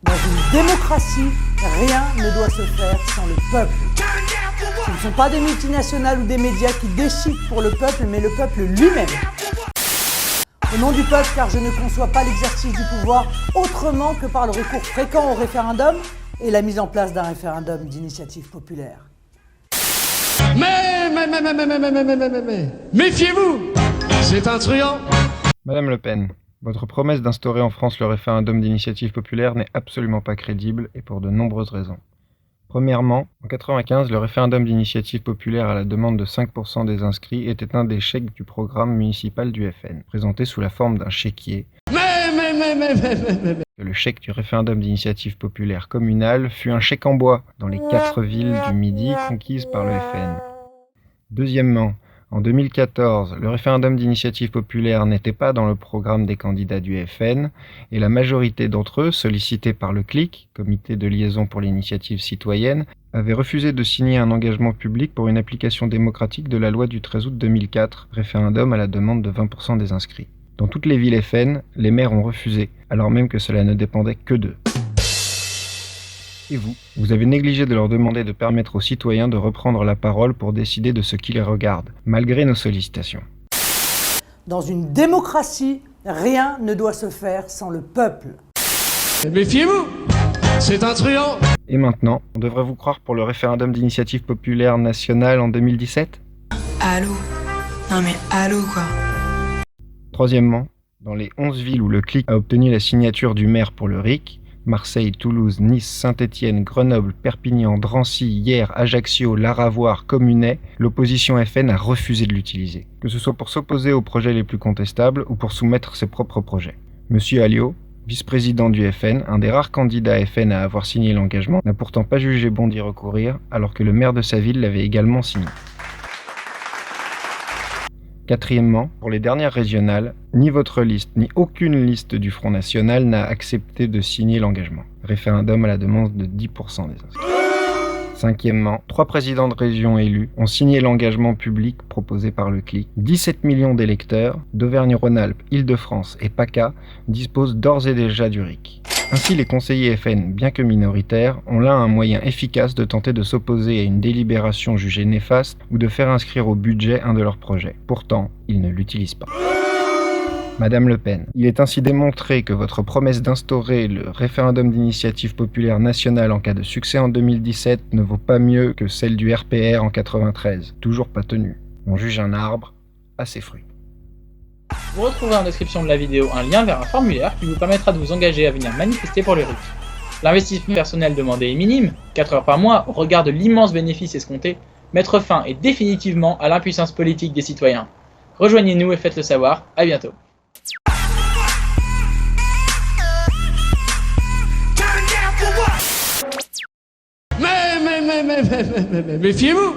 Dans une démocratie, rien ne doit se faire sans le peuple. Ce ne sont pas des multinationales ou des médias qui décident pour le peuple, mais le peuple lui-même. Au nom du peuple, car je ne conçois pas l'exercice du pouvoir autrement que par le recours fréquent au référendum et la mise en place d'un référendum d'initiative populaire. Mais, méfiez-vous, c'est un truand. Madame Le Pen, votre promesse d'instaurer en France le référendum d'initiative populaire n'est absolument pas crédible et pour de nombreuses raisons. Premièrement, en 1995, le référendum d'initiative populaire à la demande de 5% des inscrits était un des chèques du programme municipal du FN, présenté sous la forme d'un chéquier. Le chèque du référendum d'initiative populaire communale fut un chèque en bois dans les 4 villes du Midi conquises par le FN. Deuxièmement, en 2014, le référendum d'initiative populaire n'était pas dans le programme des candidats du FN et la majorité d'entre eux, sollicités par le CLIC, Comité de liaison pour l'initiative citoyenne, avaient refusé de signer un engagement public pour une application démocratique de la loi du 13 août 2004, référendum à la demande de 20% des inscrits. Dans toutes les villes FN, les maires ont refusé, alors même que cela ne dépendait que d'eux. Et vous avez négligé de leur demander de permettre aux citoyens de reprendre la parole pour décider de ce qui les regarde, malgré nos sollicitations. Dans une démocratie, rien ne doit se faire sans le peuple. Méfiez-vous, c'est un truand. Et maintenant, on devrait vous croire pour le référendum d'initiative populaire nationale en 2017 ? Allô ? Non mais allô quoi. Troisièmement, dans les 11 villes où le CLIC a obtenu la signature du maire pour le RIC, Marseille, Toulouse, Nice, Saint-Étienne, Grenoble, Perpignan, Drancy, Hyères, Ajaccio, Laravoire, Communet, l'opposition FN a refusé de l'utiliser, que ce soit pour s'opposer aux projets les plus contestables ou pour soumettre ses propres projets. Monsieur Alliot, vice-président du FN, un des rares candidats FN à avoir signé l'engagement, n'a pourtant pas jugé bon d'y recourir, alors que le maire de sa ville l'avait également signé. Quatrièmement, pour les dernières régionales, ni votre liste, ni aucune liste du Front National n'a accepté de signer l'engagement. Référendum à la demande de 10% des inscrits. Cinquièmement, 3 présidents de région élus ont signé l'engagement public proposé par le CLIC. 17 millions d'électeurs d'Auvergne-Rhône-Alpes, Île-de-France et PACA disposent d'ores et déjà du RIC. Ainsi, les conseillers FN, bien que minoritaires, ont là un moyen efficace de tenter de s'opposer à une délibération jugée néfaste ou de faire inscrire au budget un de leurs projets. Pourtant, ils ne l'utilisent pas. Madame Le Pen, il est ainsi démontré que votre promesse d'instaurer le référendum d'initiative populaire nationale en cas de succès en 2017 ne vaut pas mieux que celle du RPR en 93, toujours pas tenue. On juge un arbre à ses fruits. Vous retrouverez en description de la vidéo un lien vers un formulaire qui vous permettra de vous engager à venir manifester pour le RIC. L'investissement personnel demandé est minime, 4 heures par mois, au regard de l'immense bénéfice escompté, mettre fin et définitivement à l'impuissance politique des citoyens. Rejoignez-nous et faites-le savoir, à bientôt. Méfiez-vous,